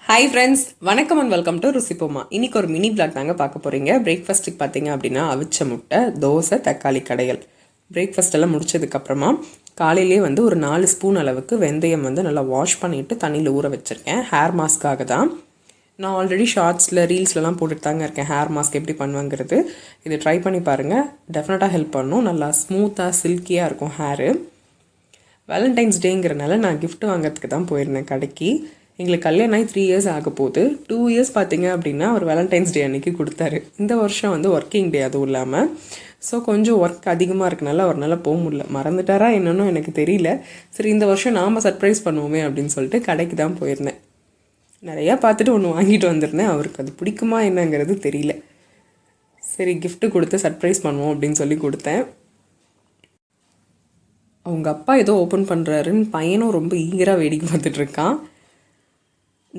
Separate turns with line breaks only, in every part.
Hi friends, வணக்கம் and welcome to ருசிப்போமா. இன்றைக்கி ஒரு மினி பிளாக் தாங்க பார்க்க போகிறீங்க. பிரேக்ஃபாஸ்ட்டுக்கு பார்த்தீங்க அப்படின்னா அவிச்ச முட்டை, தோசை, தக்காளி கடையல். பிரேக்ஃபாஸ்ட் எல்லாம் முடிச்சதுக்கப்புறமா காலையிலே ஒரு 4 ஸ்பூன் அளவுக்கு வெந்தயம் நல்லா வாஷ் பண்ணிவிட்டு தண்ணியில் ஊற வச்சுருக்கேன். ஹேர் மாஸ்க்காக தான். நான் ஆல்ரெடி ஷார்ட்ஸில் ரீல்ஸ்லலாம் போட்டுட்டு தாங்க இருக்கேன் ஹேர் மாஸ்க் எப்படி பண்ணுவாங்கிறது. இதை ட்ரை பண்ணி பாருங்கள், டெஃபினட்டாக ஹெல்ப் பண்ணும். நல்லா ஸ்மூத்தாக சில்கியாக இருக்கும் ஹேரு. வேலண்டைன்ஸ் டேங்கிறனால நான் கிஃப்ட் வாங்கிறதுக்கு தான் போயிருந்தேன் கடைக்கு. எங்களுக்கு கல்யாணம் ஆகி 3 இயர்ஸ் ஆக போகுது. 2 இயர்ஸ் பார்த்தீங்க அப்படின்னா அவர் வேலண்டைன்ஸ் டே அன்றைக்கி கொடுத்தாரு. இந்த வருஷம் ஒர்க்கிங் டே அதுவும் இல்லாமல். ஸோ கொஞ்சம் ஒர்க் அதிகமாக இருக்கனால அவரால் போக முடியல. மறந்துட்டாரா என்னன்னு எனக்கு தெரியல. சரி, இந்த வருஷம் நாம் சர்ப்ரைஸ் பண்ணுவோமே அப்படின்னு சொல்லிட்டு கடைக்கு தான் போயிருந்தேன். நிறையா பார்த்துட்டு ஒன்று வாங்கிட்டு வந்திருந்தேன். அவருக்கு அது பிடிக்குமா என்னங்கிறது தெரியல. சரி, கிஃப்ட்டு கொடுத்து சர்ப்ரைஸ் பண்ணுவோம் அப்படின்னு சொல்லி கொடுத்தேன். அவங்க அப்பா ஏதோ ஓப்பன் பண்ணுறாருன்னு பையனும் ரொம்ப ஈகராக வேடிக்கை பார்த்துட்ருக்கான்.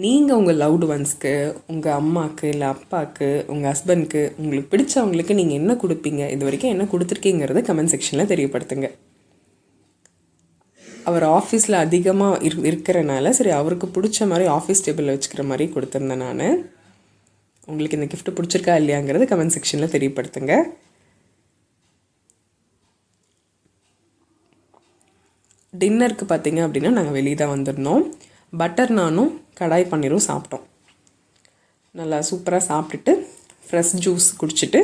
நீங்கள் உங்கள் லவ்டு ஒன்ஸ்க்கு, உங்கள் அம்மாவுக்கு இல்லை அப்பாவுக்கு, உங்கள் ஹஸ்பண்ட்க்கு, உங்களுக்கு பிடிச்சவங்களுக்கு நீங்கள் என்ன கொடுப்பீங்க, இது வரைக்கும் என்ன கொடுத்துருக்கீங்கிறத கமெண்ட் செக்ஷனில் தெரியப்படுத்துங்க. அவர் ஆஃபீஸில் அதிகமாக இருக்கிறனால சரி அவருக்கு பிடிச்ச மாதிரி ஆஃபீஸ் டேபிளில் வச்சுக்கிற மாதிரி கொடுத்துருந்தேன் நான். உங்களுக்கு இந்த கிஃப்ட் பிடிச்சிருக்கா இல்லையாங்கிறது கமெண்ட் செக்ஷனில் தெரியப்படுத்துங்க. டின்னருக்கு பார்த்தீங்க அப்படின்னா நாங்கள் வெளியே தான் வந்திருந்தோம். பட்டர் நானும் கடாய் பன்னீரும் சாப்பிட்டோம். நல்லா சூப்பராக சாப்பிட்டுட்டு ஃப்ரெஷ் ஜூஸ் குடிச்சிட்டு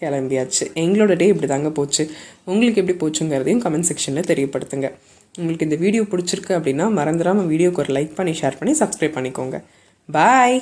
கிளம்பியாச்சு. எங்களோட டே இப்படி தாங்க போச்சு. உங்களுக்கு எப்படி போச்சுங்கிறதையும் கமெண்ட் செக்ஷனில் தெரியப்படுத்துங்க. உங்களுக்கு இந்த வீடியோ பிடிச்சிருக்கு அப்படின்னா மறந்துடாமல் வீடியோக்கு ஒரு லைக் பண்ணி ஷேர் பண்ணி சப்ஸ்கிரைப் பண்ணிக்கோங்க. பாய்.